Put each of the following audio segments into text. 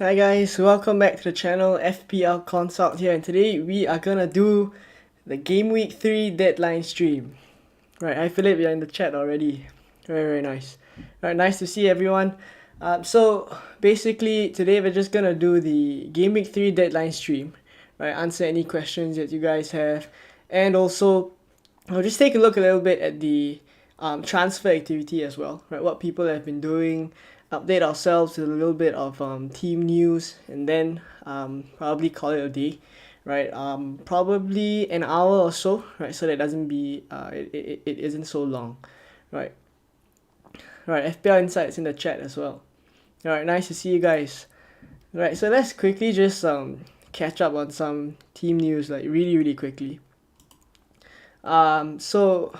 Hi guys, welcome back to the channel FPL Consult here, and today we are gonna do the Gameweek 3 deadline stream. Right, hi Philip, you're in the chat already. Very nice. Right, nice to see everyone. So basically today we're just gonna do the Gameweek 3 deadline stream. Right, answer any questions that you guys have, and also I'll just take a look a little bit at the transfer activity as well, right? What people have been doing, update ourselves with a little bit of team news, and then probably call it a day, right? Probably an hour or so, right? So that doesn't be it isn't so long, right? Right, FPL Insights in the chat as well. All right, nice to see you guys. Right, so let's quickly just catch up on some team news, like really quickly. So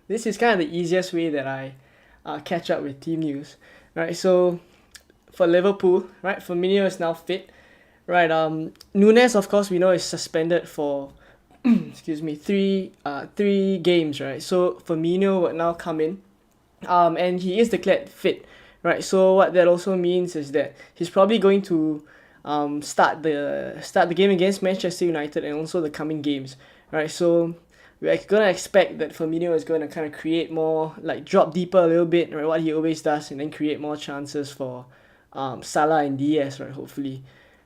this is kind of the easiest way that I catch up with team news, right? So for Liverpool, right, Firmino is now fit, right? Nunes, of course, we know is suspended for excuse me, three games, right? So Firmino would now come in, and he is declared fit, right? So what that also means is that he's probably going to start the game against Manchester United and also the coming games, right? So we're gonna expect that Firmino is going to kind of create more, like drop deeper a little bit, right? What he always does, and then create more chances for Salah and Diaz, right? Hopefully,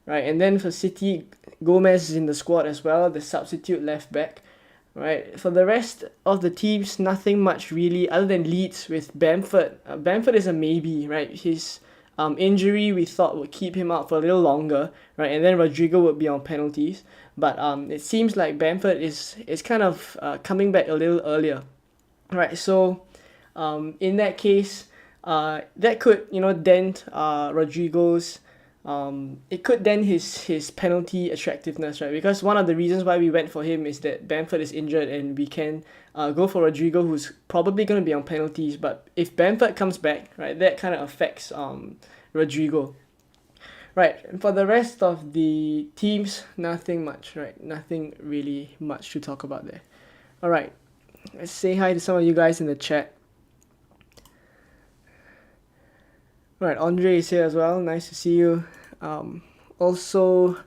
right? And then for City, Gomez is in the squad as well, the substitute left back, right? For the rest of the teams, nothing much really, other than Leeds with Bamford. Bamford is a maybe, right? His injury we thought would keep him out for a little longer, right? And then Rodrigo would be on penalties, but it seems like Bamford is kind of coming back a little earlier, right? So in that case, that could dent Rodrigo's it could dent his penalty attractiveness, right? Because one of the reasons why we went for him is that Bamford is injured and we can go for Rodrigo, who's probably going to be on penalties. But if Bamford comes back, right, that kind of affects Rodrigo. Right, and for the rest of the teams, nothing much, right? Nothing really much to talk about there. All right, let's say hi to some of you guys in the chat. Right, Andre is here as well. Nice to see you. Also,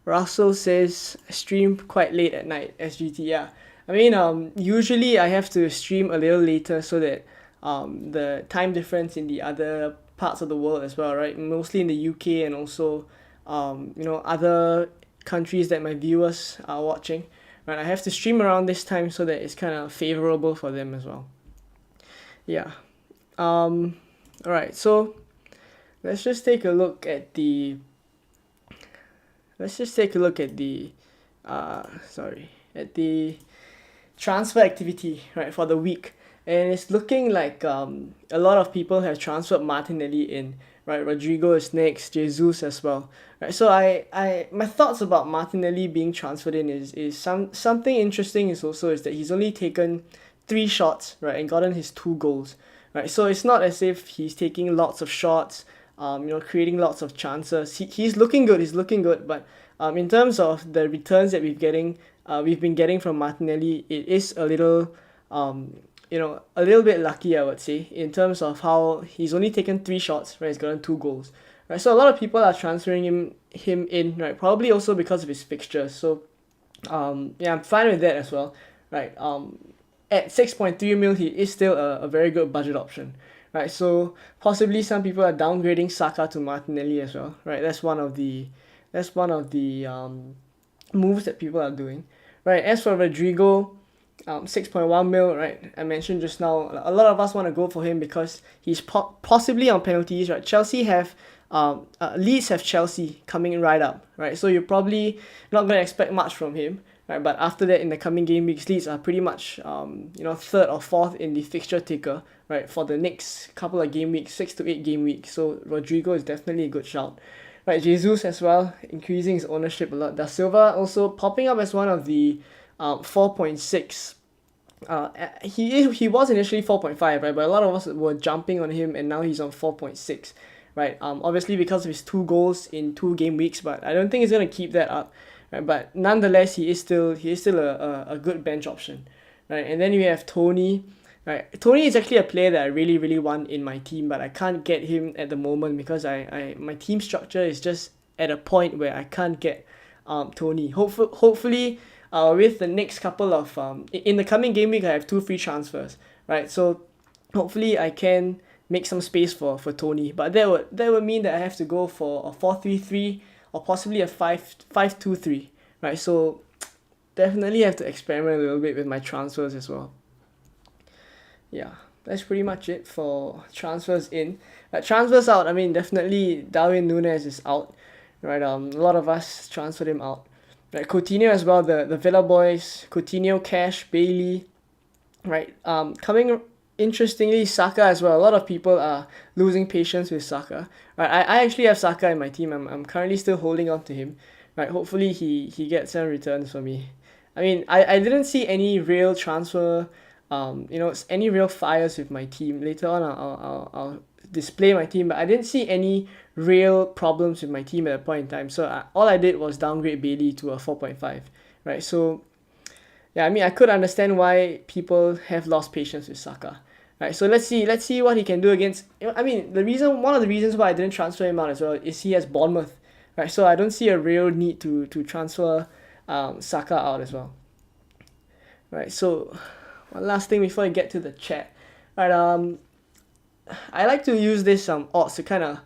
Russell says stream quite late at night. SGT, yeah. I mean, usually I have to stream a little later so that the time difference in the other parts of the world as well, right? Mostly in the UK and also other countries that my viewers are watching. Right, I have to stream around this time so that it's kind of favorable for them as well. Yeah. All right. So let's just take a look at the at the transfer activity, right, for the week. And it's looking like a lot of people have transferred Martinelli in, right? Rodrigo is next, Jesus as well, right? So my thoughts about Martinelli being transferred in is something interesting is that he's only taken 3 shots, right, and gotten his 2 goals, right? So it's not as if he's taking lots of shots, creating lots of chances. He's looking good, but in terms of the returns that we've been getting from Martinelli, it is a little a little bit lucky, I would say, in terms of how he's only taken 3 shots, right? He's gotten 2 goals, right? So a lot of people are transferring him in, right? Probably also because of his fixtures. So yeah, I'm fine with that as well, right? At 6.3 mil, he is still a very good budget option, right? So possibly some people are downgrading Saka to Martinelli as well, right? That's one of the moves that people are doing, right? As for Rodrigo, 6.1 mil, right? I mentioned just now, a lot of us want to go for him because he's possibly on penalties, right? Leeds have Chelsea coming right up, right? So you're probably not going to expect much from him, right? But after that, in the coming game weeks, Leeds are pretty much third or fourth in the fixture ticker, right, for the next couple of game weeks, 6 to 8 game weeks. So Rodrigo is definitely a good shout. Right, Jesus as well, increasing his ownership a lot. Da Silva also popping up as one of the 4.6. He was initially 4.5, right? But a lot of us were jumping on him, and now he's on 4.6, right? Obviously because of his 2 goals in 2 game weeks, but I don't think he's gonna keep that up, right? But nonetheless, he is still a good bench option, right? And then we have Tony, Right, Tony is actually a player that I really really want in my team, but I can't get him at the moment because my team structure is just at a point where I can't get Tony. Hopefully with the next couple of in the coming game week I have 2 free transfers, right? So hopefully I can make some space for Tony, but that would mean that I have to go for a 4-3-3 or possibly a 5-2-3, right? So definitely have to experiment a little bit with my transfers as well. Yeah, that's pretty much it for transfers in. Transfers out, I mean, definitely Darwin Núñez is out, right? A lot of us transferred him out. Right, Coutinho as well, the Villa boys, Coutinho, Cash, Bailey, right? Coming interestingly, Saka as well. A lot of people are losing patience with Saka. Right, I actually have Saka in my team. I'm currently still holding on to him. Right, hopefully he gets some returns for me. I mean, I didn't see any real transfer, any real fires with my team. Later on, I'll display my team, but I didn't see any real problems with my team at that point in time. So all I did was downgrade Bailey to a 4.5, right? So yeah, I mean, I could understand why people have lost patience with Saka. Right, so let's see what he can do against. I mean, one of the reasons why I didn't transfer him out as well is he has Bournemouth, right? So I don't see a real need to transfer Saka out as well. Right, so one last thing before I get to the chat. Right, I like to use this odds to kind of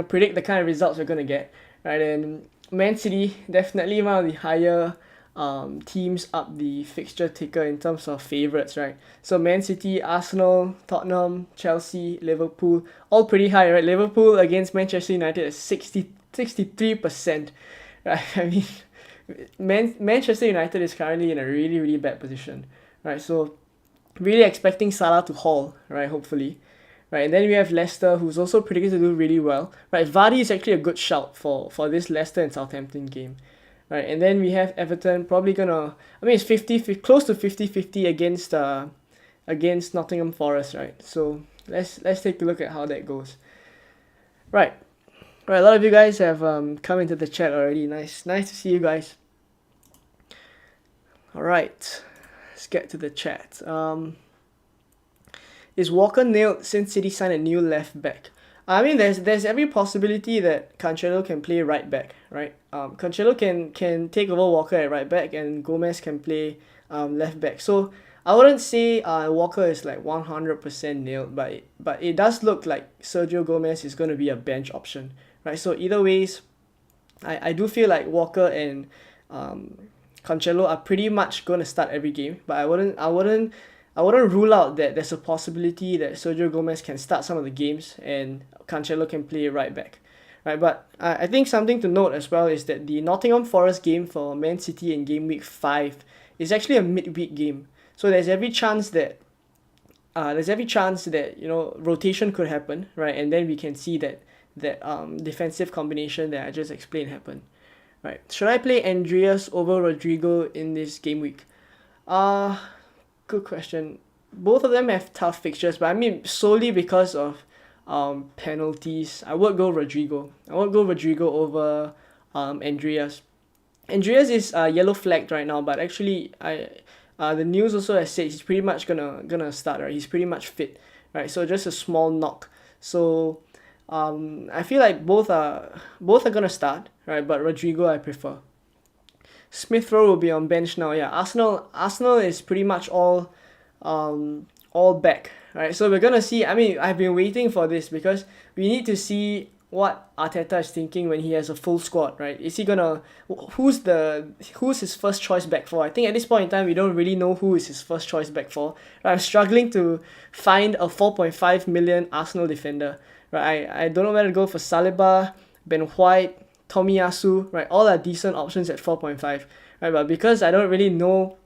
predict the kind of results we're gonna get. Right, and Man City definitely one of the higher teams up the fixture ticker in terms of favourites, right? So Man City, Arsenal, Tottenham, Chelsea, Liverpool, all pretty high, right? Liverpool against Manchester United is 63%. Right? I mean, Manchester United is currently in a really, really bad position, right? So really expecting Salah to haul, right? Hopefully. Right, and then we have Leicester, who's also predicted to do really well. Right, Vardy is actually a good shout for this Leicester and Southampton game. Right, and then we have Everton probably gonna, I mean, it's 50, close to 50-50 against Nottingham Forest, right? So let's take a look at how that goes. Right, a lot of you guys have come into the chat already. Nice to see you guys. All right, let's get to the chat. Is Walker nailed since City signed a new left back? I mean, there's every possibility that Cancelo can play right back, right? Cancelo can take over Walker at right back, and Gomez can play left back. So I wouldn't say Walker is like 100% nailed, but it does look like Sergio Gomez is going to be a bench option, right? So either ways, I do feel like Walker and Cancelo are pretty much going to start every game, but I wouldn't rule out that there's a possibility that Sergio Gomez can start some of the games and Cancelo can play right back. Right, but I think something to note as well is that the Nottingham Forest game for Man City in Gameweek 5 is actually a midweek game. So there's every chance that rotation could happen, right? And then we can see that defensive combination that I just explained happen. Right. Should I play Andreas over Rodrigo in this game week? Good question. Both of them have tough fixtures, but I mean solely because of penalties, I would go Rodrigo. I would go Rodrigo over Andreas. Andreas is yellow flagged right now, but actually the news also has said he's pretty much gonna start, right? He's pretty much fit, right? So just a small knock. So I feel like both are gonna start, right? But Rodrigo I prefer. Smith Rowe will be on bench now. Yeah, Arsenal is pretty much all back, right? So we're gonna see. I mean, I've been waiting for this because we need to see what Arteta is thinking when he has a full squad, right? Is he gonna who's his first choice back for? I think at this point in time we don't really know who is his first choice back for. Right? I'm struggling to find a 4.5 million Arsenal defender. Right? I don't know whether to go for Saliba, Ben White, Tomiyasu, right? All are decent options at 4.5, right? But because I don't really know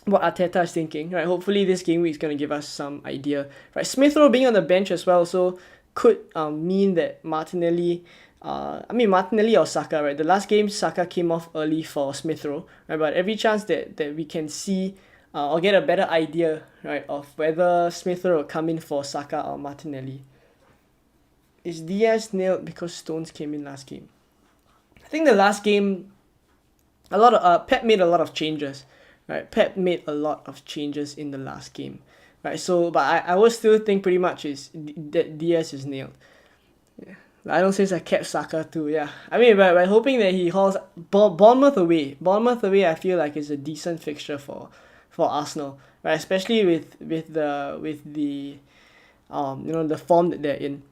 what Arteta is thinking, right? Hopefully this game week is going to give us some idea, right? Smith Rowe being on the bench as well, so could mean that Martinelli or Saka, right? The last game Saka came off early for Smith Rowe, right? But every chance that we can see or get a better idea, right, of whether Smith Rowe will come in for Saka or Martinelli. Is Diaz nailed because Stones came in last game? I think the last game, Pep made a lot of changes, right? Pep made a lot of changes in the last game. right? So, but I would still think pretty much that Diaz is nailed. Yeah. I don't say I kept Saka too. Yeah, I mean, by hoping that he hauls Bournemouth away. Bournemouth away, I feel like is a decent fixture for Arsenal, right? Especially with the the form that they're in.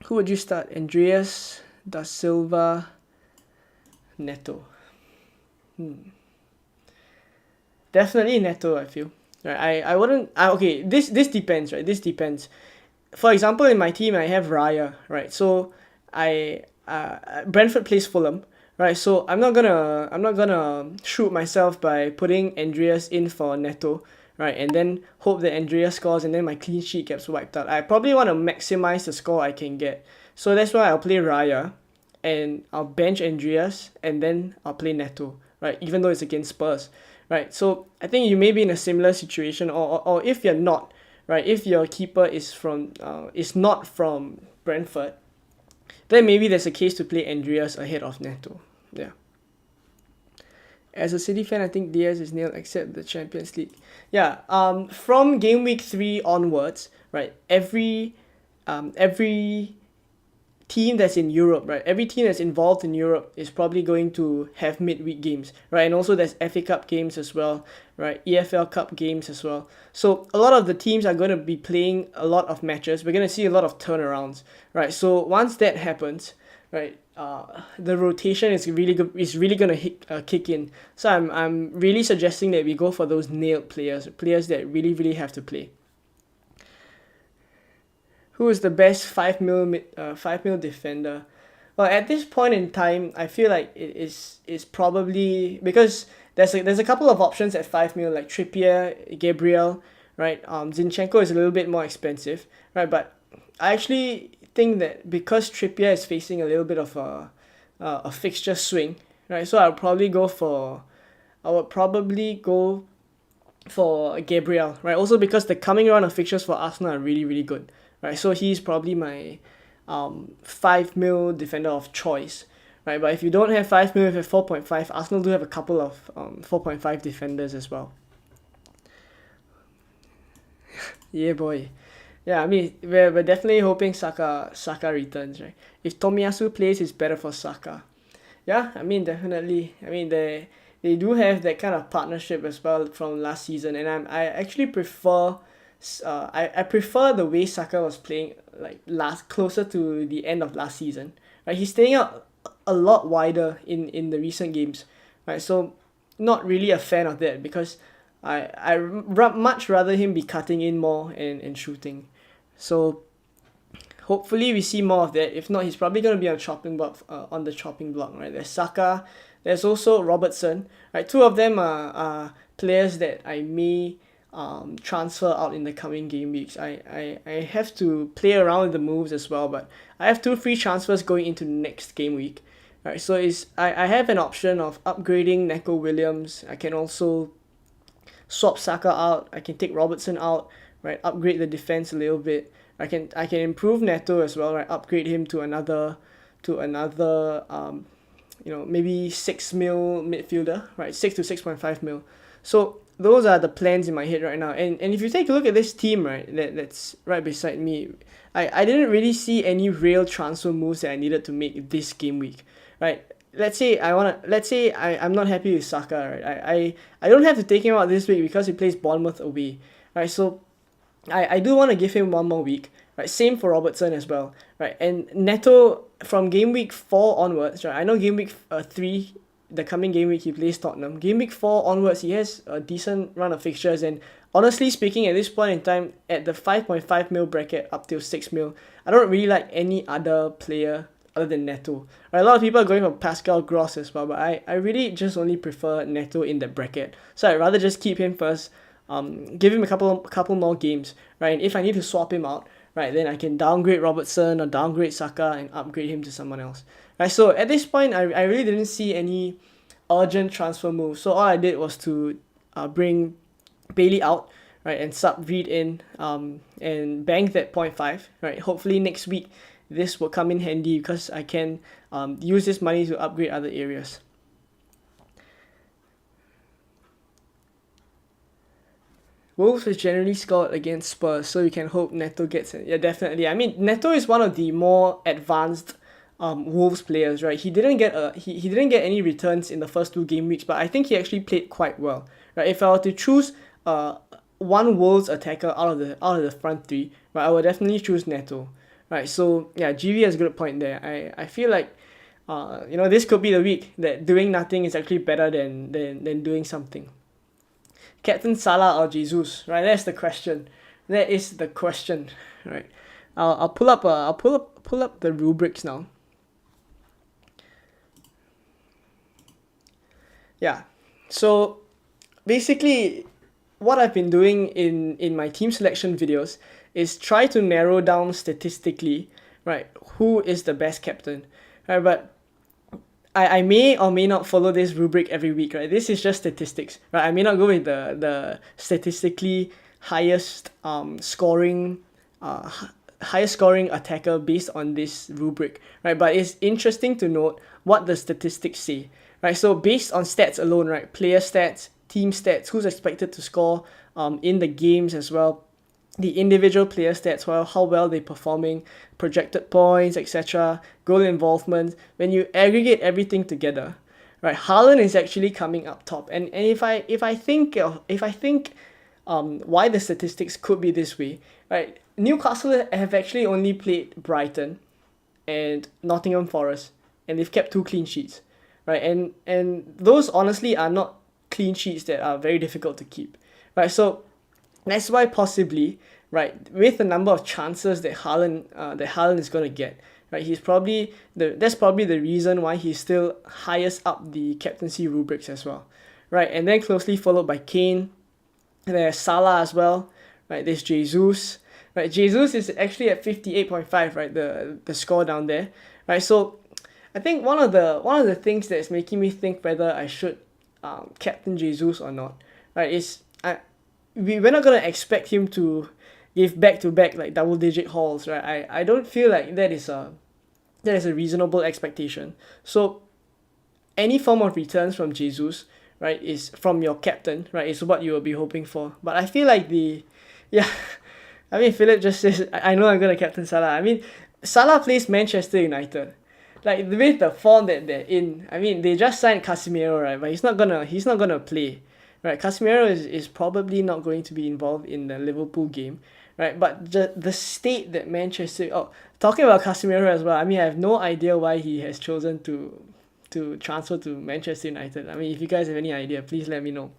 Who would you start? Andreas, Da Silva, Neto. Definitely Neto, I feel. Right, I wouldn't. Okay, this depends, right? This depends. For example, in my team, I have Raya, right? So I Brentford plays Fulham, right? So I'm not gonna shoot myself by putting Andreas in for Neto, right? And then hope that Andreas scores and then my clean sheet gets wiped out. I probably want to maximize the score I can get. So that's why I'll play Raya and I'll bench Andreas and then I'll play Neto, right? Even though it's against Spurs, right? So I think you may be in a similar situation, or if you're not, right? If your keeper is not from Brentford, then maybe there's a case to play Andreas ahead of Neto. Yeah. As a City fan, I think Diaz is nailed except the Champions League. Yeah. From Gameweek 3 onwards, right? Every team that's in Europe, right? Every team that's involved in Europe is probably going to have midweek games, right? And also there's FA Cup games as well, right? EFL Cup games as well. So a lot of the teams are going to be playing a lot of matches. We're going to see a lot of turnarounds, right? So once that happens, right, the rotation is really good. Is really going to kick in. So I'm really suggesting that we go for those nailed players that really have to play. Who is the best 5 mil defender? Well, at this point in time, I feel like it is probably because there's a couple of options at 5 mil like Trippier, Gabriel, right? Zinchenko is a little bit more expensive, right? But I actually think that because Trippier is facing a little bit of a fixture swing, right? So I would probably go for Gabriel, right? Also because the coming round of fixtures for Arsenal are really good, right? So he's probably my 5 mil defender of choice, right? But if you don't have 5 mil, if you have 4.5, Arsenal do have a couple of 4.5 defenders as well. Yeah, boy. Yeah, I mean, we're definitely hoping Saka returns, right? If Tomiyasu plays, it's better for Saka. Yeah, I mean, definitely. I mean, they do have that kind of partnership as well from last season, and I actually prefer I prefer the way Saka was playing like closer to the end of last season. Right, he's staying out a lot wider in the recent games. Right, so not really a fan of that because much rather him be cutting in more and shooting. So hopefully we see more of that. If not, he's probably going to be on the chopping block. Right, there's Saka. There's also Robertson. Right, two of them are players that I may transfer out in the coming game weeks. I have to play around with the moves as well, but I have 2 free transfers going into next game week. Right, so I have an option of upgrading Neco Williams. I can also swap Saka out. I can take Robertson out. Right, upgrade the defense a little bit. I can improve Neto as well. Right, upgrade him to another maybe 6 mil midfielder. Right, 6 to 6.5 mil. So those are the plans in my head right now. And if you take a look at this team, right, that's right beside me, I didn't really see any real transfer moves that I needed to make this game week, right? Let's say I'm not happy with Saka, right? I don't have to take him out this week because he plays Bournemouth away, right? So I do want to give him one more week, right? Same for Robertson as well, right? And Neto from game week 4 onwards, right? I know game week 3, the coming game week he plays Tottenham. Game week 4 onwards, he has a decent run of fixtures, and honestly speaking, at this point in time, at the 5.5 mil bracket up till 6 mil, I don't really like any other player other than Neto. Right, a lot of people are going for Pascal Gross as well, but I really just only prefer Neto in that bracket. So I'd rather just keep him first, give him a couple more games, right? And if I need to swap him out, right, then I can downgrade Robertson or downgrade Saka and upgrade him to someone else. Right, so at this point, I really didn't see any urgent transfer moves. So all I did was to bring Bailey out, right, and sub Reed in, and bank that 0.5, right. Hopefully next week this will come in handy because I can use this money to upgrade other areas. Wolves has generally scored against Spurs, so you can hope Neto gets it. Yeah, definitely. I mean, Neto is one of the more advanced Wolves players, right? He didn't get any returns in the first 2 game weeks, but I think he actually played quite well, right? If I were to choose one Wolves attacker out of the front three, right, I would definitely choose Neto, right? So yeah, GV has a good point there. I feel like this could be the week that doing nothing is actually better than doing something. Captain Salah or Jesus, right? That's the question. That is the question, right? I'll pull up the rubrics now. Yeah. So basically, what I've been doing in my team selection videos is try to narrow down statistically, right, who is the best captain, right? But I may or may not follow this rubric every week, right? This is just statistics, right? I may not go with the statistically highest scoring highest scoring attacker based on this rubric, right? But it's interesting to note what the statistics say, right? So based on stats alone, right? Player stats, team stats, who's expected to score in the games as well, the individual player stats, well, how well they're performing, projected points, etc., goal involvement. When you aggregate everything together, right, Haaland is actually coming up top. And if I think why the statistics could be this way, right? Newcastle have actually only played Brighton and Nottingham Forest, and they've kept 2 clean sheets, right? And those honestly are not clean sheets that are very difficult to keep, right? So that's why possibly, right, with the number of chances that Haaland is going to get, right, that's probably the reason why he's still highest up the captaincy rubrics as well, right? And then closely followed by Kane, and there's Salah as well, right? There's Jesus, right? Jesus is actually at 58.5, right? The score down there, right? So I think one of the things that's making me think whether I should captain Jesus or not, right, is we're not gonna expect him to give back-to-back like double-digit hauls, right? I don't feel like that is a reasonable expectation. So any form of returns from Jesus, right, is from your captain, right, is what you will be hoping for. But I feel like I mean, Philip just says, I know I'm gonna captain Salah. I mean, Salah plays Manchester United. Like with the form that they're in, I mean, they just signed Casemiro, right? But he's not gonna play. Right, Casemiro is probably not going to be involved in the Liverpool game, right? But the state that talking about Casemiro as well, I mean, I have no idea why he has chosen to transfer to Manchester United. I mean, if you guys have any idea, please let me know,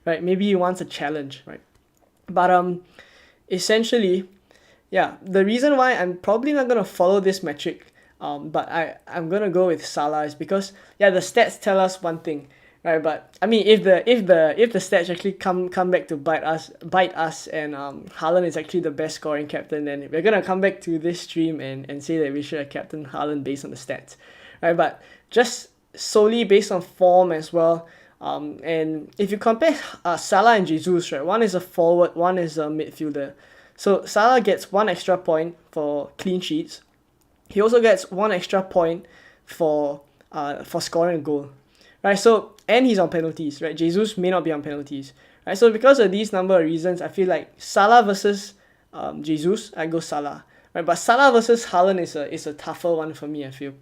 right? Maybe he wants a challenge, right? But essentially, yeah, the reason why I'm probably not gonna follow this metric, but I'm gonna go with Salah is because the stats tell us one thing. Right, but I mean, if the stats actually come back to bite us, and Haaland is actually the best scoring captain, then we're gonna come back to this stream and say that we should have captained Haaland based on the stats, right? But just solely based on form as well, and if you compare Salah and Jesus, right, one is a forward, one is a midfielder, so Salah gets 1 extra point for clean sheets. He also gets 1 extra point for scoring a goal. Right, so, and he's on penalties, right? Jesus may not be on penalties, right? So because of these number of reasons, I feel like Salah versus Jesus, I go Salah, right? But Salah versus Haaland is a tougher one for me, I feel.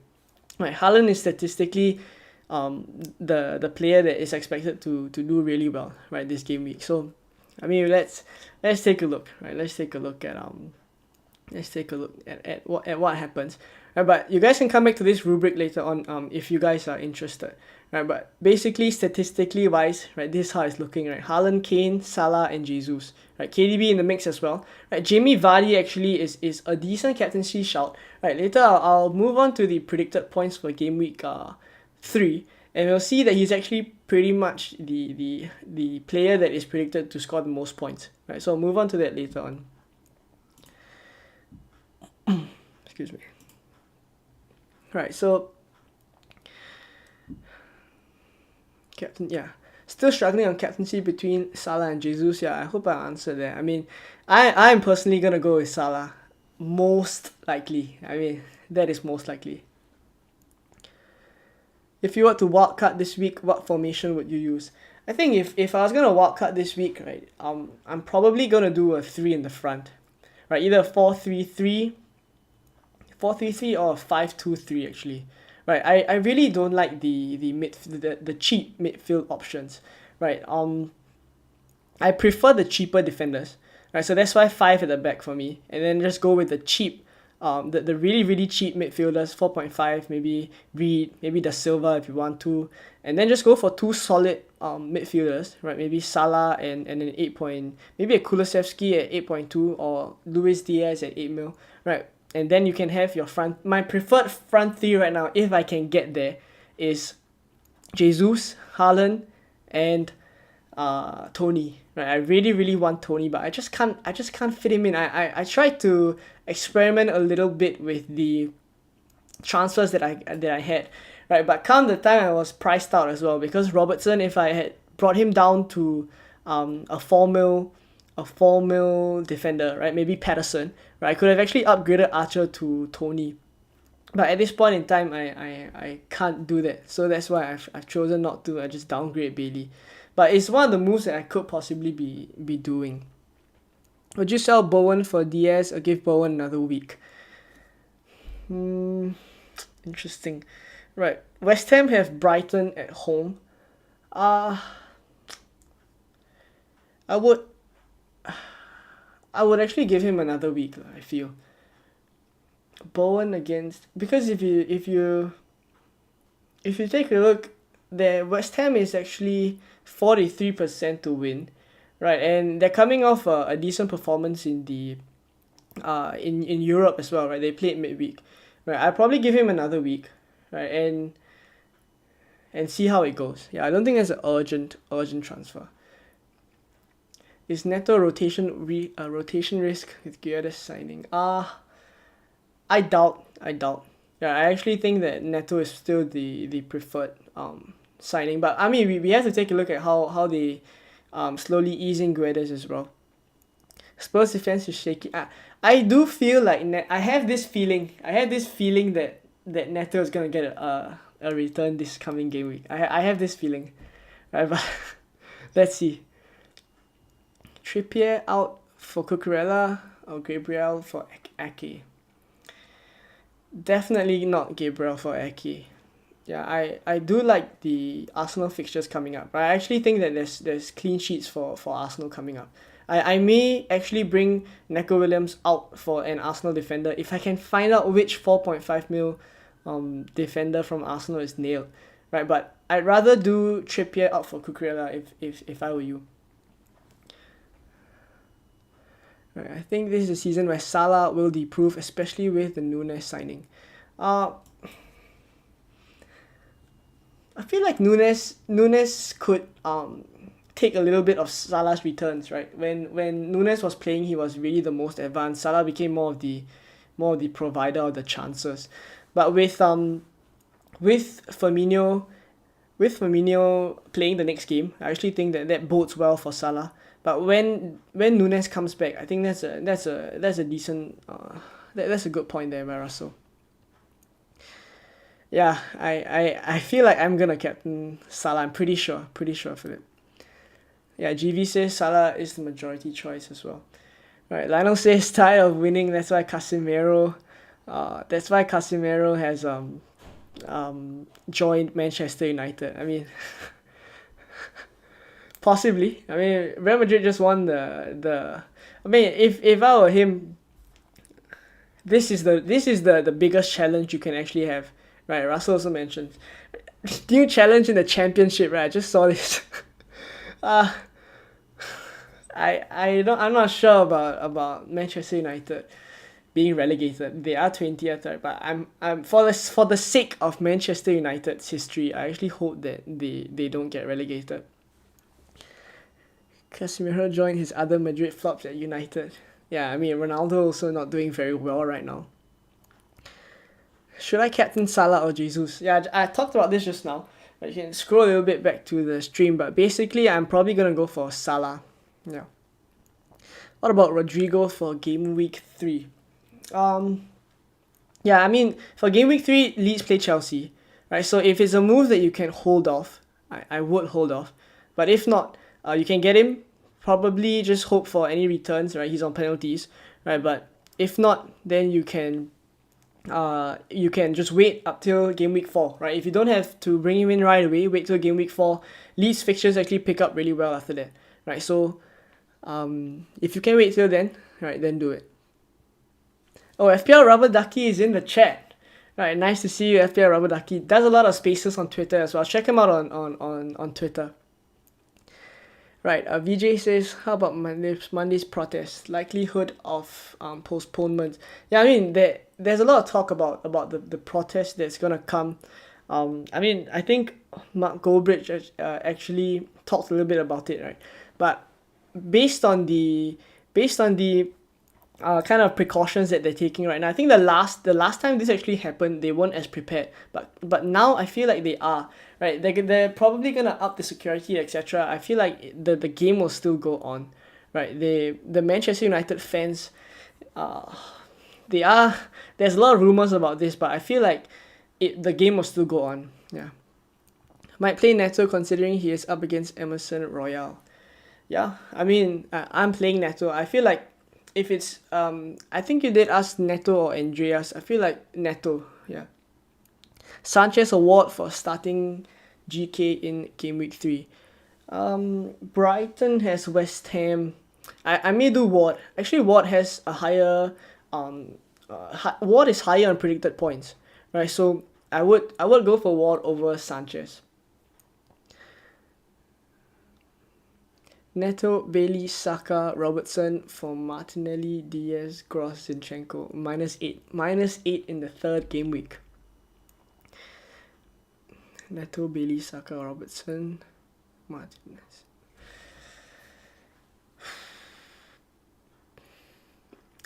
Right, Haaland is statistically the player that is expected to do really well, right, this game week. So, I mean, let's take a look, right? Let's take a look at what happens. Right, but you guys can come back to this rubric later on if you guys are interested. Right, but basically statistically wise, right, this is how it's looking, right? Haaland, Kane, Salah, and Jesus. Right, KDB in the mix as well. Right, Jamie Vardy actually is a decent captaincy shout. Right, later I'll move on to the predicted points for game week 3, and we'll see that he's actually pretty much the player that is predicted to score the most points. Right, so I'll move on to that later on. Excuse me. Right, so still struggling on captaincy between Salah and Jesus. I hope I answered that. I mean, I'm personally gonna go with Salah, most likely. I mean, that is most likely. If you were to wildcard this week, what formation would you use? I think if I was gonna wildcard this week, right, I'm probably gonna do a 3 in the front, right, either 4-3-3, 4-3-3 or 5-2-3 actually, right. I really don't like the cheap midfield options, right. I prefer the cheaper defenders, right? So that's why 5 at the back for me, and then just go with the cheap, the really really cheap midfielders, 4.5 maybe Reed, maybe Da Silva if you want to, and then just go for two solid midfielders, right? Maybe Salah and an 8 point, maybe a Kulusevski at 8.2 or Luis Diaz at 8 mil, right? And then you can have your front. My preferred front three right now, if I can get there, is Jesus, Haaland, and Tony. Right, I really really want Tony, but I just can't fit him in. I tried to experiment a little bit with the transfers that I had, right? But come the time I was priced out as well, because Robertson, if I had brought him down to a 4 mil defender, right? Maybe Patterson, right? I could have actually upgraded Archer to Tony. But at this point in time, I can't do that. So that's why I've chosen not to. I just downgrade Bailey. But it's one of the moves that I could possibly be doing. Would you sell Bowen for Diaz or give Bowen another week? Interesting. Right. West Ham have Brighton at home. I would actually give him another week, I feel. Bowen against, because if you take a look, the West Ham is actually 43% to win, right? And they're coming off a decent performance in the in Europe as well, right? They played midweek, right? I'll probably give him another week, right? And see how it goes. Yeah, I don't think there's an urgent transfer. Is Neto rotation risk with Guedes signing? I doubt. Yeah, I actually think that Neto is still the preferred signing. But I mean, we have to take a look at how they slowly easing Guedes as well. Spurs defense is shaky. I do feel like I have this feeling that Neto is gonna get a return this coming game week. I have this feeling, right? But let's see. Trippier out for Cucurella or Gabriel for Ake. Definitely not Gabriel for Ake. Yeah, I do like the Arsenal fixtures coming up. I actually think that there's clean sheets for Arsenal coming up. I may actually bring Neco Williams out for an Arsenal defender if I can find out which 4.5 mil defender from Arsenal is nailed. Right, but I'd rather do Trippier out for Cucurella if I were you. Right, I think this is a season where Salah will improve, especially with the Nunes signing. I feel like Nunes could take a little bit of Salah's returns, right? When Nunes was playing, he was really the most advanced. Salah became more of the provider of the chances. But with Firmino playing the next game, I actually think that bodes well for Salah. But when Nunes comes back, I think that's a decent that's a good point there by Russell. Yeah, I feel like I'm gonna captain Salah. I'm pretty sure of it. Yeah, GV says Salah is the majority choice as well. Right, Lionel says tired of winning. That's why Casemiro has joined Manchester United. I mean. Possibly. I mean, Real Madrid just won the. I mean, if I were him, this is the biggest challenge you can actually have, right? Russell also mentioned new challenge in the championship, right? I just saw this. I'm not sure about Manchester United being relegated. They are 20th, right? But I'm for the sake of Manchester United's history, I actually hope that they don't get relegated. Casemiro joined his other Madrid flops at United. Yeah, I mean, Ronaldo also not doing very well right now. Should I captain Salah or Jesus? Yeah, I talked about this just now. But you can scroll a little bit back to the stream. But basically, I'm probably going to go for Salah. Yeah. What about Rodrigo for Game Week 3? Yeah, I mean, for Game Week 3, Leeds play Chelsea. Right, so if it's a move that you can hold off, I would hold off. But if not, you can get him. Probably just hope for any returns, right? He's on penalties, right? But if not, then you can just wait up till game week 4, right? If you don't have to bring him in right away, wait till game week 4. Leeds fixtures actually pick up really well after that, right? So if you can wait till then, right, then do it. Oh, FPL Rubber Ducky is in the chat. Right, nice to see you, FPL Rubber Ducky. Does a lot of spaces on Twitter as well. Check him out on Twitter. Right, VJ says, how about Monday's protest? Likelihood of postponement. Yeah, I mean, there's a lot of talk about the protest that's going to come. I mean, I think Mark Goldbridge actually talked a little bit about it, right? But based on the kind of precautions that they're taking right now, I think the last time this actually happened, they weren't as prepared. But now I feel like they are, right? They're probably gonna up the security, etc. I feel like the game will still go on, right? The Manchester United fans, there's a lot of rumors about this, but I feel like the game will still go on. Yeah, might play Neto considering he is up against Emerson Royale. Yeah, I mean, I'm playing Neto. I feel like if it's I think you did ask Neto or Andreas. I feel like Neto. Yeah. Sanchez award for starting GK in game week 3. Brighton has West Ham. I may do Ward. Actually, Ward has a higher Ward is higher on predicted points, right? So I would go for Ward over Sanchez. Neto, Bailey, Saka, Robertson for Martinelli, Diaz, Gross, Zinchenko. -8. -8 in the third game week. Neto, Bailey, Saka, Robertson, Martinez.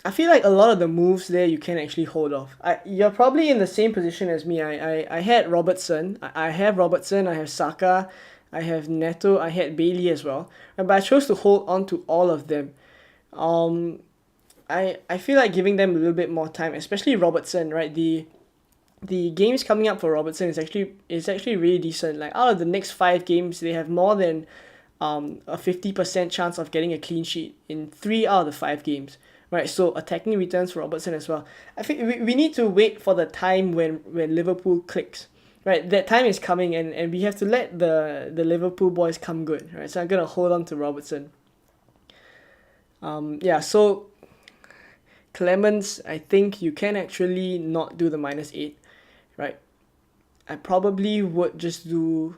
I feel like a lot of the moves there you can actually hold off. You're probably in the same position as me. I had Robertson. I have Robertson. I have Saka. I have Neto. I had Bailey as well. But I chose to hold on to all of them. I feel like giving them a little bit more time, especially Robertson, right? The games coming up for Robertson is actually really decent. Like out of the next 5 games, they have more than a 50% chance of getting a clean sheet in 3 out of the 5 games. Right, so attacking returns for Robertson as well. I think we need to wait for the time when Liverpool clicks. Right, that time is coming, and we have to let the Liverpool boys come good. Right, so I'm gonna hold on to Robertson. Yeah, so Clemens, I think you can actually not do the -8, right? I probably would just do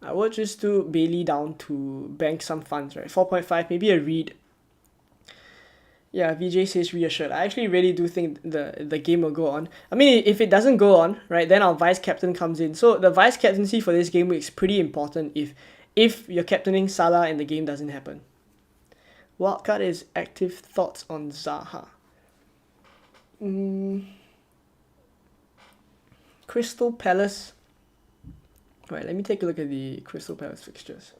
Bailey down to bank some funds, right? 4.5, maybe a read. Yeah, VJ says reassured. I actually really do think the game will go on. I mean, if it doesn't go on, right, then our vice captain comes in. So the vice captaincy for this game week is pretty important if you're captaining Salah and the game doesn't happen. Wildcard is active. Thoughts on Zaha? Crystal Palace. Right, let me take a look at the Crystal Palace fixtures.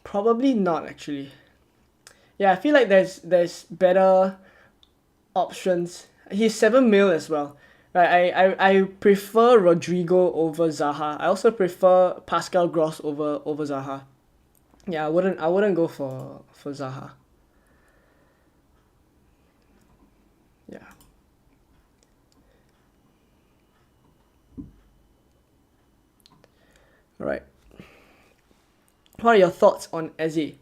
Probably not, actually. Yeah, I feel like there's better options. He's 7 mil as well. Right, I prefer Rodrigo over Zaha. I also prefer Pascal Gross over Zaha. Yeah, I wouldn't go for Zaha. Yeah. All right. What are your thoughts on Eze?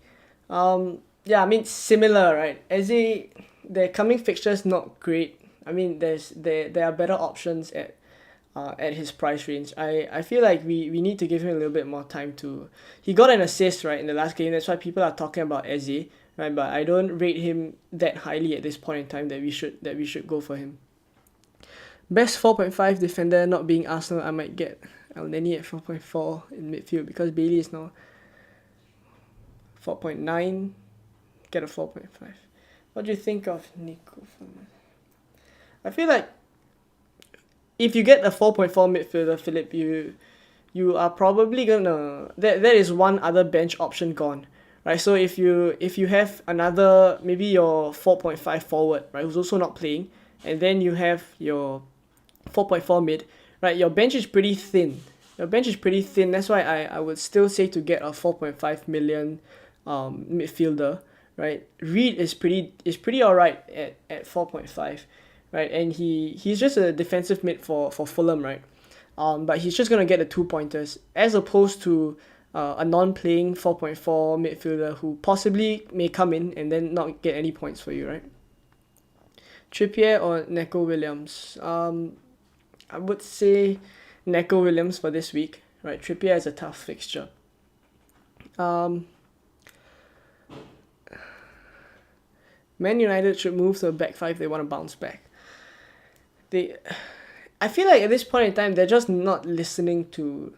Yeah, I mean similar, right? Eze, their coming fixtures not great. I mean, there are better options at his price range. I feel like we need to give him a little bit more time to. He got an assist, right, in the last game. That's why people are talking about Eze, right? But I don't rate him that highly at this point in time that we should go for him. Best 4.5 defender not being Arsenal. I might get El Neni at 4.4 in midfield because Bailey is now 4.9, get a 4.5. What do you think of Nico? I feel like if you get a 4.4 midfielder, Philip, you are probably gonna that is one other bench option gone, right? So if you have another, maybe your 4.5 forward, right, who's also not playing, and then you have your 4.4 mid, right, your bench is pretty thin. That's why I would still say to get a 4.5 million midfielder, right? Reed is pretty alright at 4.5, right? And he's just a defensive mid for Fulham, right? But he's just gonna get the 2 pointers as opposed to a non-playing 4.4 midfielder who possibly may come in and then not get any points for you, right? Trippier or Neco Williams? I would say Neco Williams for this week, right? Trippier is a tough fixture. Man United should move to a back five if they want to bounce back. I feel like at this point in time they're just not listening to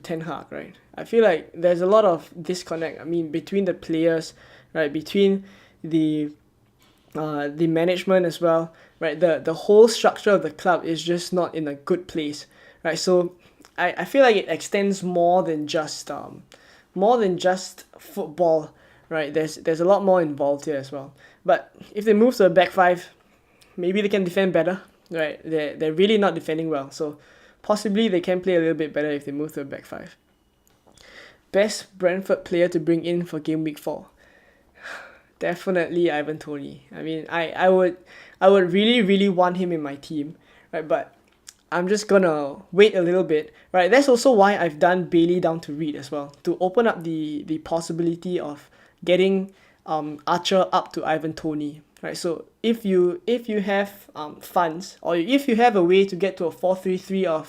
Ten Hag, right? I feel like there's a lot of disconnect. I mean, between the players, right? Between the management as well, right? The whole structure of the club is just not in a good place, right? So I feel like it extends more than just football, right? There's a lot more involved here as well. But if they move to a back five, maybe they can defend better, right? They're really not defending well, so possibly they can play a little bit better if they move to a back five. Best Brentford player to bring in for game week 4. Definitely Ivan Toney. I mean, I would really, really want him in my team, right? But I'm just gonna wait a little bit, right? That's also why I've done Bailey down to Reed as well, to open up the possibility of getting Archer up to Ivan Toney, right? So if you have funds, or if you have a way to get to a 4-3-3 or a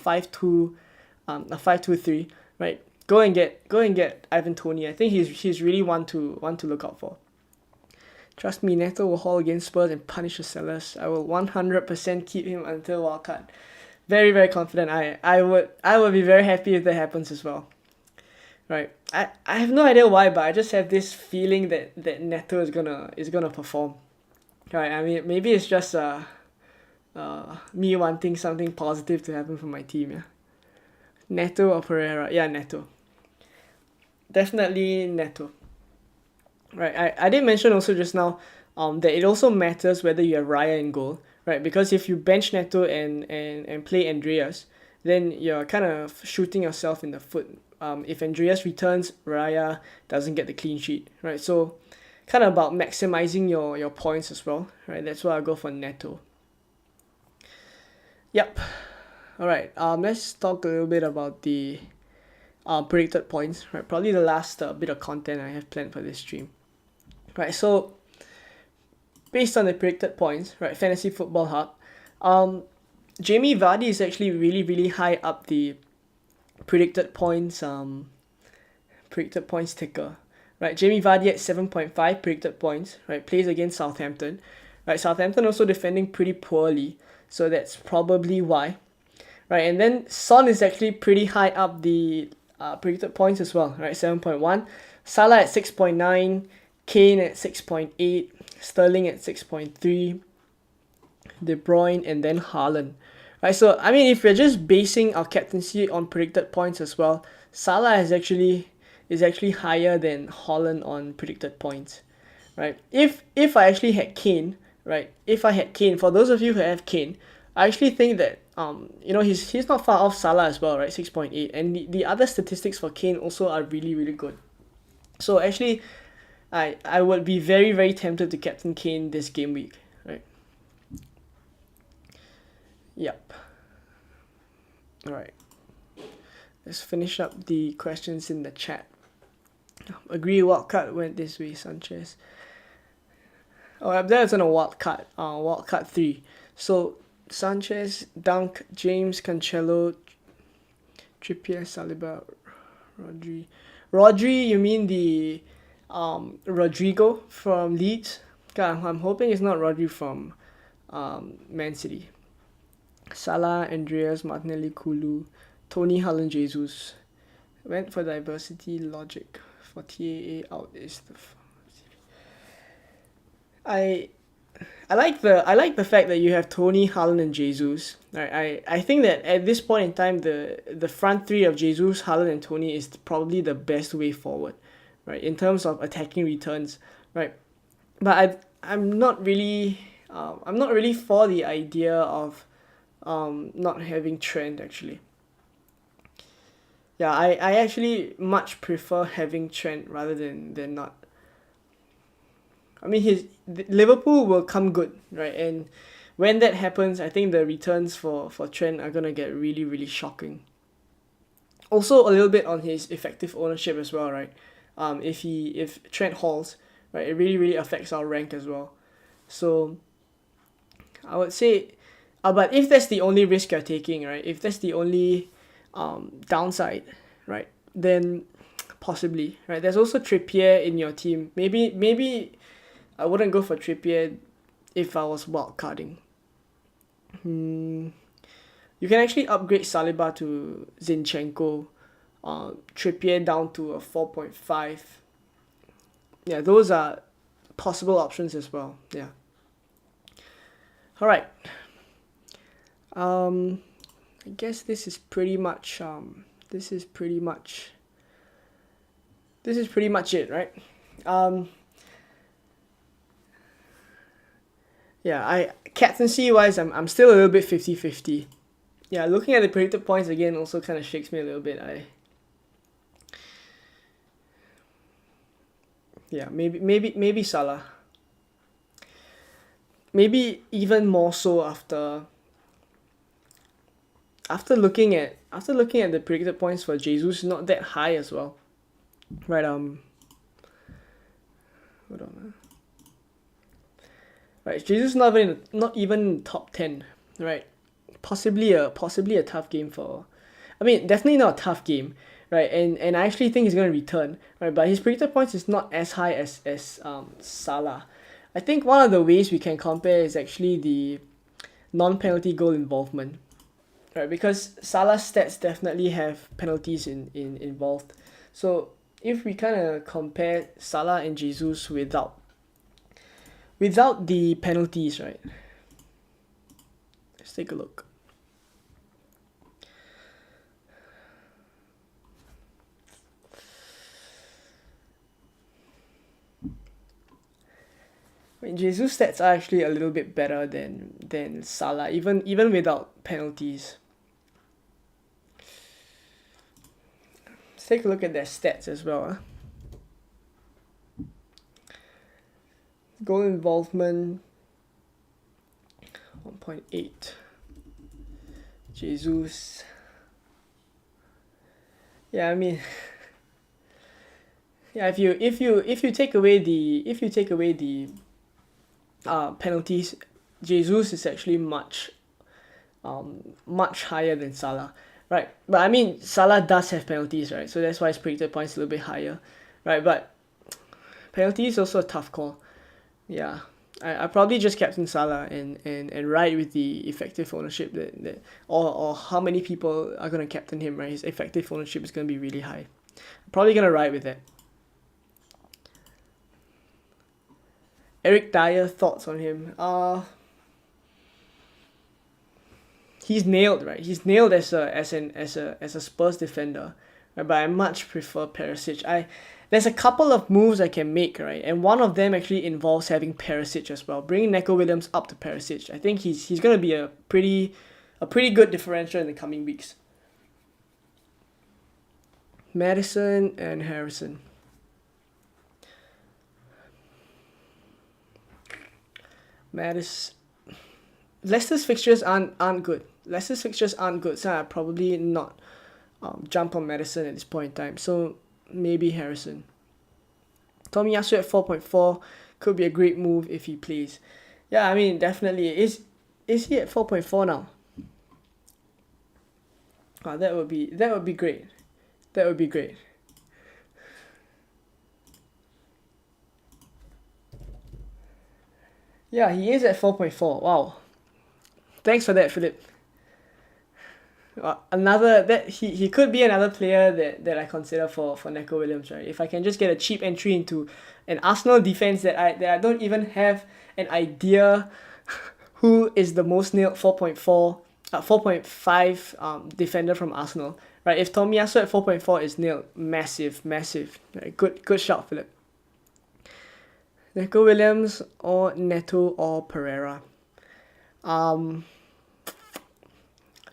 5-2-3, right? Go and get Ivan Toney. I think he's really one to look out for. Trust me, Neto will haul against Spurs and punish the sellers. I will 100% keep him until wildcard. Very, very confident. I would be very happy if that happens as well. Right. I have no idea why, but I just have this feeling that Neto is gonna perform. Right. I mean, maybe it's just me wanting something positive to happen for my team. Yeah. Neto or Pereira? Yeah, Neto. Definitely Neto. Right, I did mention also just now that it also matters whether you have Raya in goal, right? Because if you bench Neto and play Andreas, then you're kind of shooting yourself in the foot. If Andreas returns, Raya doesn't get the clean sheet, right? So kind of about maximizing your points as well, right? That's why I go for Neto. Yep. Alright, let's talk a little bit about the predicted points, right? Probably the last bit of content I have planned for this stream. Right, so based on the predicted points, right, Fantasy Football Hub, Jamie Vardy is actually really, really high up the predicted points ticker. Right, Jamie Vardy at 7.5 predicted points, right, plays against Southampton. Right, Southampton also defending pretty poorly, so that's probably why. Right, and then Son is actually pretty high up the predicted points as well, right, 7.1. Salah at 6.9, Kane at 6.8, Sterling at 6.3, De Bruyne, and then Haaland. Right, so I mean, if we're just basing our captaincy on predicted points as well, Salah is actually higher than Haaland on predicted points. Right, if I actually had Kane, right, for those of you who have Kane, I actually think that he's not far off Salah as well, right, 6.8, and the other statistics for Kane also are really, really good. So actually, I would be very, very tempted to captain Kane this game week, right? Yep. Alright. Let's finish up the questions in the chat. Agree wildcard went this way, Sanchez. Oh, that's on a wildcard. Wildcard 3. So Sanchez, Dunk, James, Cancelo, Trippier, Saliba, Rodri, you mean the Rodrigo from Leeds? God, I'm hoping it's not Rodri from Man City. Salah, Andreas, Martinelli, Kulu, Tony, Haaland, Jesus. Went for diversity logic. For TAA out is the I like the fact that you have Tony, Haaland, and Jesus. Right, I think that at this point in time, the front three of Jesus, Haaland, and Tony is probably the best way forward. right, in terms of attacking returns, right? But I'm not really for the idea of not having Trent actually. Yeah, I actually much prefer having Trent rather than not. I mean, Liverpool will come good, right? And when that happens, I think the returns for Trent are gonna get really really shocking. Also, a little bit on his effective ownership as well, right? If Trent hauls, right, it really really affects our rank as well. So I would say, but if that's the only risk you're taking, right? If that's the only downside, right? Then possibly, right? There's also Trippier in your team. Maybe I wouldn't go for Trippier if I was wildcarding. You can actually upgrade Saliba to Zinchenko, Trippier down to a 4.5. Yeah, those are possible options as well. Yeah. All right. I guess this is pretty much it, right? Yeah, captaincy wise, I'm still a little bit 50-50. Yeah, looking at the predicted points again also kind of shakes me a little bit. Yeah, maybe Salah. Maybe even more so after looking at the predicted points for Jesus, not that high as well. Right, hold on. Right, Jesus not even top 10, right? Possibly a tough game for, I mean, definitely not a tough game, right? And I actually think he's going to return, right? But his predicted points is not as high as Salah. I think one of the ways we can compare is actually the non-penalty goal involvement, right? Because Salah's stats definitely have penalties involved. So if we kind of compare Salah and Jesus without the penalties, right? Let's take a look. I mean, Jesus' stats are actually a little bit better than Salah, even without penalties. Let's take a look at their stats as well. Goal involvement 1.8. Jesus. Yeah, I mean, yeah, if you take away the penalties, Jesus is actually much higher than Salah, right? But I mean, Salah does have penalties, right? So that's why his predicted points a little bit higher, right? But penalty is also a tough call. Yeah, I probably just captain Salah and ride with the effective ownership that or how many people are gonna captain him, right? His effective ownership is gonna be really high. I'm probably gonna ride with that. Eric Dyer, thoughts on him? He's nailed, right? He's nailed as a Spurs defender, right? But I much prefer Perisic. There's a couple of moves I can make, right? And one of them actually involves having Perisic as well. Bringing Neco Williams up to Perisic. I think he's gonna be a pretty good differential in the coming weeks. Maddison and Harrison. Leicester's fixtures aren't good. So I probably not jump on Maddison at this point in time. So maybe Harrison. Tomiyasu at 4.4 could be a great move if he plays. Yeah, I mean definitely. Is he at 4.4 now? Oh, that would be great. That would be great. Yeah, he is at 4.4. Wow. Thanks for that, Philip. He could be another player that I consider for Neco Williams, right? If I can just get a cheap entry into an Arsenal defense that I don't even have an idea who is the most nailed 4.4 4.5 defender from Arsenal, right? If Tomiyasu at 4.4 is nil, massive. Right? Good shout, Philip. Neco Williams or Neto or Pereira.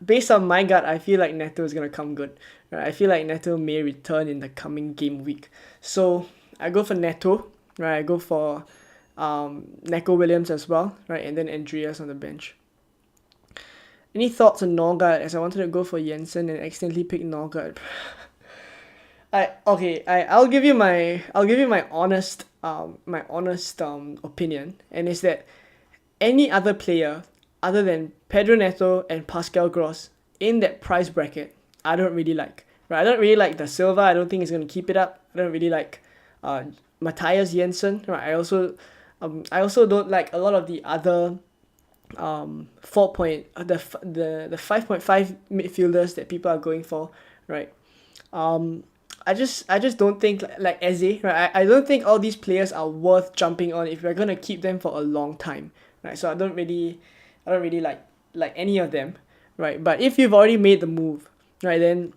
Based on my gut, I feel like Neto is gonna come good. Right? I feel like Neto may return in the coming game week. So I go for Neto, right? I go for Neco Williams as well, right? And then Andreas on the bench. Any thoughts on Norgard? As I wanted to go for Jensen and accidentally picked Norgard. I'll give you my honest opinion, and it's that any other player other than Pedro Neto and Pascal Gross in that price bracket, I don't really like. Right? I don't really like Da Silva. I don't think he's gonna keep it up. I don't really like Matthias Jensen. Right? I also don't like a lot of the other the 5.5 midfielders that people are going for, right? I just don't think like Eze, right? I don't think all these players are worth jumping on if we're gonna keep them for a long time, right? So I don't really like any of them, right? But if you've already made the move, right, then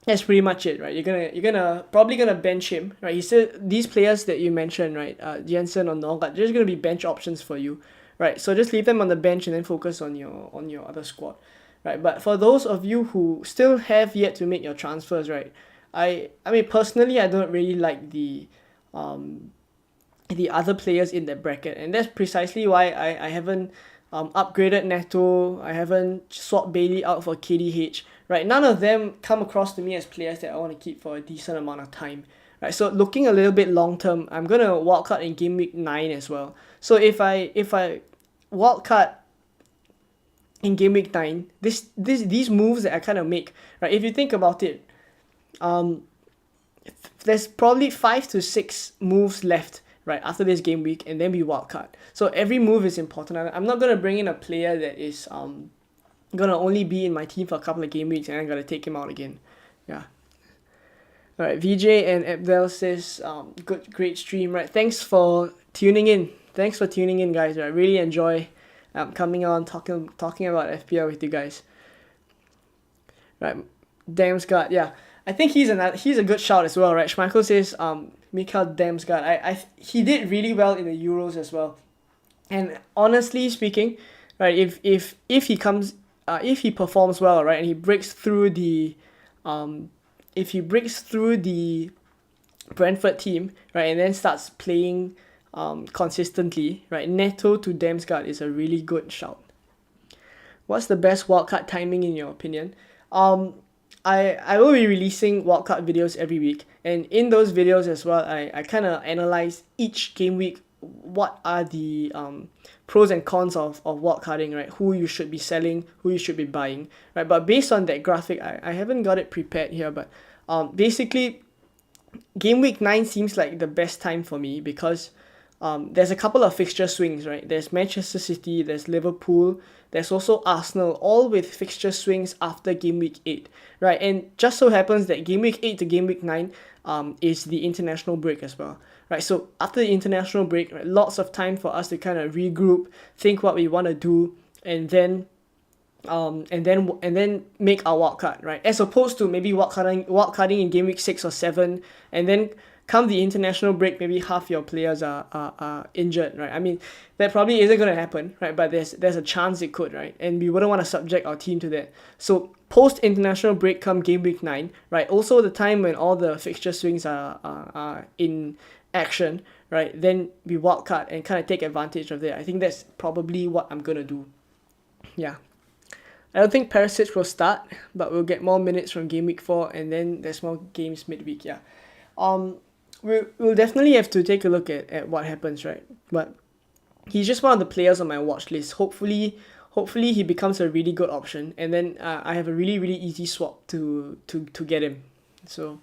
that's pretty much it, right? You're gonna probably gonna bench him, right? You said these players that you mentioned, right? Jensen or Norgard, they're just gonna be bench options for you, right? So just leave them on the bench and then focus on your other squad, right? But for those of you who still have yet to make your transfers, right? I mean personally, I don't really like the other players in that bracket, and that's precisely why I haven't upgraded Neto. I haven't swapped Bailey out for KDH, right? None of them come across to me as players that I want to keep for a decent amount of time, right? So looking a little bit long term, I'm gonna wildcard in game week 9 as well. So if I wildcard in game week 9, these moves that I kind of make, right? If you think about it, there's probably 5 to 6 moves left, right, after this game week, and then we wildcard. So every move is important. I'm not gonna bring in a player that is gonna only be in my team for a couple of game weeks and I'm gonna take him out again. Yeah. Alright, VJ and Abdel says great stream, right? Thanks for tuning in, guys. I really enjoy coming on talking about FPL with you guys. Right, Damsgaard, yeah. I think he's a good shout as well, right? Schmeichel says Mikael Damsgaard. He did really well in the Euros as well. And honestly speaking, right, if he performs well, right, and he breaks through the Brentford team, right, and then starts playing consistently, right, Neto to Damsgaard is a really good shout. What's the best wildcard timing in your opinion? I will be releasing wildcard videos every week, and in those videos as well, I kind of analyze each game week. What are the pros and cons of wildcarding, right? Who you should be selling, who you should be buying, right? But based on that graphic, I haven't got it prepared here, but basically, game week 9 seems like the best time for me because there's a couple of fixture swings, right? There's Manchester City, there's Liverpool, there's also Arsenal, all with fixture swings after game week 8, right? And just so happens that game week 8 to game week 9 is the international break as well, right? So after the international break, right, lots of time for us to kind of regroup, think what we want to do, and then make our wildcard, right? As opposed to maybe wildcarding in game week 6 or 7, and then come the international break, maybe half your players are injured, right? I mean, that probably isn't going to happen, right? But there's a chance it could, right? And we wouldn't want to subject our team to that. So post international break come game week 9, right? Also the time when all the fixture swings are in action, right? Then we wildcard and kind of take advantage of that. I think that's probably what I'm going to do. Yeah. I don't think Perisic will start, but we'll get more minutes from game week 4, and then there's more games midweek, yeah. We'll definitely have to take a look at what happens, right? But he's just one of the players on my watch list. Hopefully he becomes a really good option, and then I have a really, really easy swap to get him. So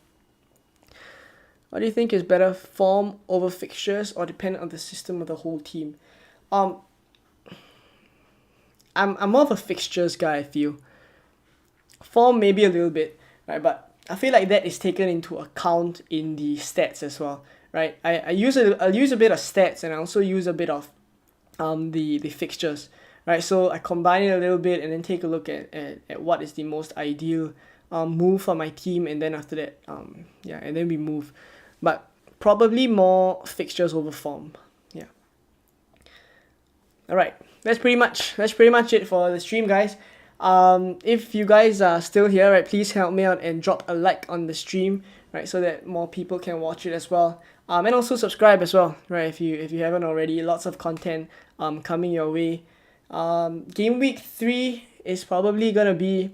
what do you think is better, form over fixtures, or depend on the system of the whole team? I'm more of a fixtures guy, I feel. Form maybe a little bit, right? But I feel like that is taken into account in the stats as well, right? I'll use a bit of stats, and I also use a bit of the fixtures, right? right? So I combine it a little bit and then take a look at what is the most ideal move for my team, and then after that, and then we move. But probably more fixtures over form. Yeah. All right. That's pretty much it for the stream, guys. If you guys are still here, right, please help me out and drop a like on the stream, right, so that more people can watch it as well. And also subscribe as well, right, if you haven't already. Lots of content coming your way. Game week 3 is probably gonna be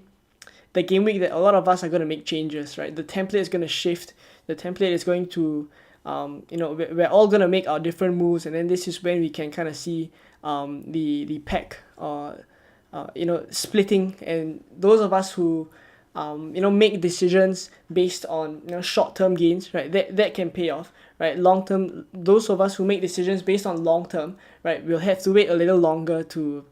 the game week that a lot of us are gonna make changes, right? The template is gonna shift. The template is going to we're all gonna make our different moves, and then this is when we can kind of see the pack splitting, and those of us who make decisions based on short-term gains, right, that can pay off, right? Long-term, those of us who make decisions based on long-term, right, we'll have to wait a little longer to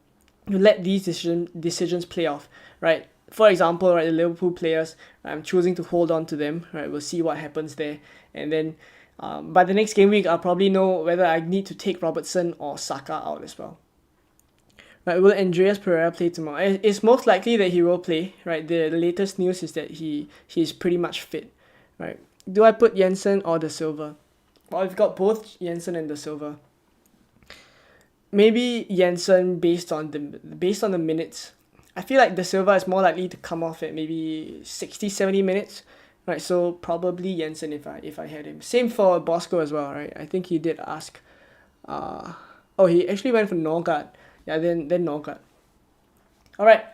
let these decisions play off, right? For example, right, the Liverpool players, I'm choosing to hold on to them, right? We'll see what happens there, and then by the next game week, I'll probably know whether I need to take Robertson or Saka out as well. Right, will Andreas Pereira play tomorrow? It's most likely that he will play, right? The latest news is that he's pretty much fit, right? Do I put Jensen or De Silva? Well, I've got both Jensen and De Silva. Maybe Jensen based on the minutes. I feel like De Silva is more likely to come off at maybe 60-70 minutes, right? So probably Jensen if I had him. Same for Bosco as well, right? I think he did ask. He actually went for Norgard. Yeah, then Norgard. All right,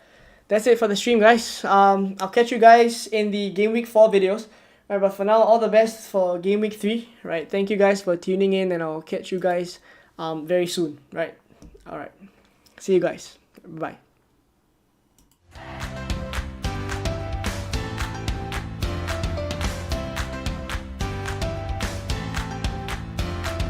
that's it for the stream, guys. I'll catch you guys in the Game Week 4 videos. All right, but for now, all the best for Game Week 3. Right, thank you guys for tuning in, and I'll catch you guys very soon. Right, all right. See you guys. Bye.